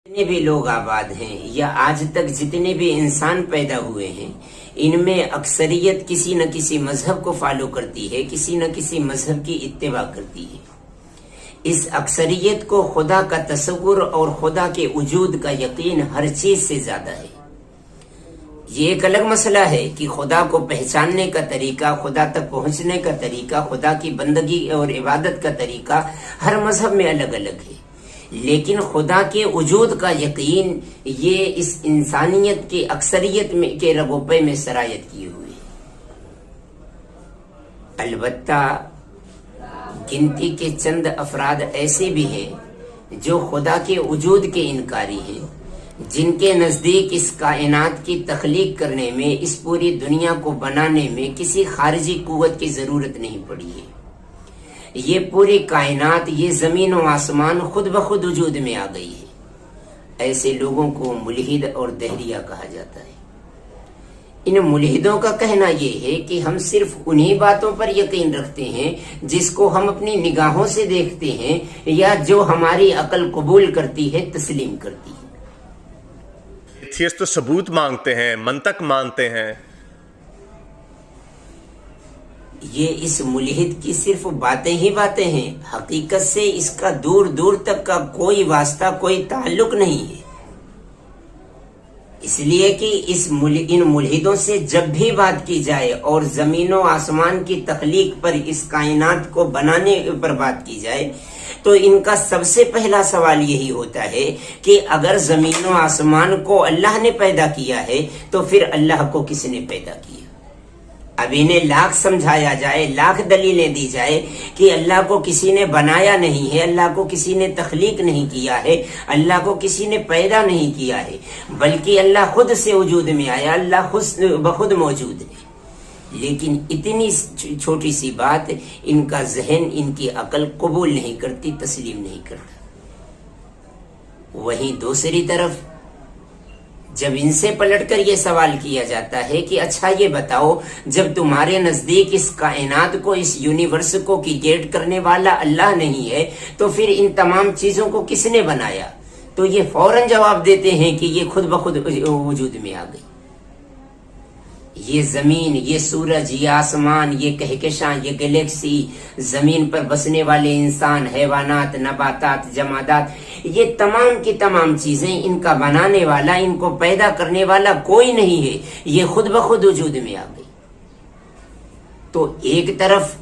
जितने भी लोग आबाद हैं या आज तक जितने भी इंसान पैदा हुए हैं, इनमें अक्सरियत किसी न किसी मजहब को फॉलो करती है, किसी न किसी मजहब की इत्तिबा करती है। इस अक्सरियत को खुदा का तसव्वुर और खुदा के वजूद का यकीन हर चीज से ज्यादा है। ये एक अलग मसला है कि खुदा को पहचानने का तरीका, खुदा तक पहुंचने का तरीका, खुदा की बंदगी और इबादत का तरीका हर मजहब में अलग अलग है, लेकिन खुदा के वजूद का यकीन ये इस इंसानियत की अक्सरियत में के रगोपे में सरायत किए हुए है। अलबत्ता गिनती के चंद अफराद ऐसे भी हैं जो खुदा के वजूद के इनकारी हैं, जिनके नजदीक इस कायनात की तख्लीक करने में, इस पूरी दुनिया को बनाने में किसी खारिजी कुव्वत की जरूरत नहीं पड़ी है। ये पूरी कायनात, ये जमीन और आसमान खुद ब खुद वजूद में आ गई है। ऐसे लोगों को मुल्हिद और दहरिया कहा जाता है। इन मुल्हिदों का कहना यह है कि हम सिर्फ उन्हीं बातों पर यकीन रखते हैं जिसको हम अपनी निगाहों से देखते हैं या जो हमारी अकल कबूल करती है, तस्लीम करती है। एथियस्ट तो सबूत मांगते हैं, मंतक मानते हैं। ये इस मुल्हिद की सिर्फ बातें ही बातें हैं, हकीकत से इसका दूर दूर तक का कोई वास्ता, कोई ताल्लुक नहीं है। इसलिए कि इन मुल्हिदों से जब भी बात की जाए और जमीनों आसमान की तख्लीक पर, इस कायनात को बनाने पर बात की जाए, तो इनका सबसे पहला सवाल यही होता है कि अगर जमीनों आसमान को अल्लाह ने पैदा किया है तो फिर अल्लाह को किसने पैदा किया। अब इन्हें लाख समझाया जाए, लाख दलीलें दी जाए कि अल्लाह को किसी ने बनाया नहीं है, अल्लाह को किसी ने तख्लीक नहीं किया है, अल्लाह को किसी ने पैदा नहीं किया है, बल्कि अल्लाह खुद से वजूद में आया, अल्लाह खुद मौजूद है। लेकिन इतनी छोटी सी बात इनका जहन, इनकी अकल कबूल नहीं करती, तस्लीम नहीं करता। वहीं दूसरी तरफ जब इनसे पलटकर ये सवाल किया जाता है कि अच्छा ये बताओ, जब तुम्हारे नजदीक इस कायनात को, इस यूनिवर्स को क्रिएट करने वाला अल्लाह नहीं है, तो फिर इन तमाम चीजों को किसने बनाया? तो ये फौरन जवाब देते हैं कि ये खुद ब खुद वजूद में आ गई। ये जमीन, ये सूरज, ये आसमान, ये कहकशां, ये गैलेक्सी, जमीन पर बसने वाले इंसान, हैवानात, नबातात, जमादात, ये तमाम की तमाम चीजें, इनका बनाने वाला, इनको पैदा करने वाला कोई नहीं है, ये खुद ब खुद वजूद में आ गई। तो एक तरफ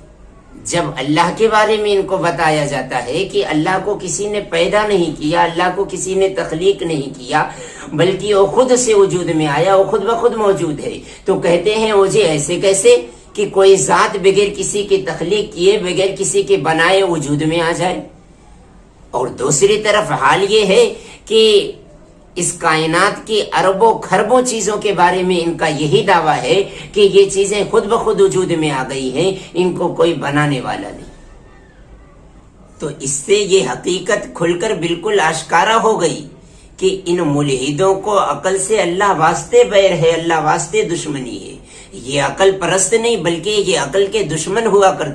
जब अल्लाह के बारे में इनको बताया जाता है कि अल्लाह को किसी ने पैदा नहीं किया, अल्लाह को किसी ने तख्लीक नहीं किया, बल्कि वो खुद से वजूद में आया, वो खुद ब खुद मौजूद है, तो कहते हैं वो जी ऐसे कैसे कि कोई जात बगैर किसी की तख्लीक किए, बगैर किसी के बनाए वजूद में आ जाए। और दूसरी तरफ हाल ये है कि इस कायनात की अरबों खरबों चीजों के बारे में इनका यही दावा है कि ये चीजें खुद ब खुद वजूद में आ गई हैं, इनको कोई बनाने वाला नहीं। तो इससे ये हकीकत खुलकर बिल्कुल आश्कारा हो गई कि इन मुल्हिदों को अकल से अल्लाह वास्ते बैर है, अल्लाह वास्ते दुश्मनी है। ये अकल परस्त नहीं बल्कि ये अकल के दुश्मन हुआ करते।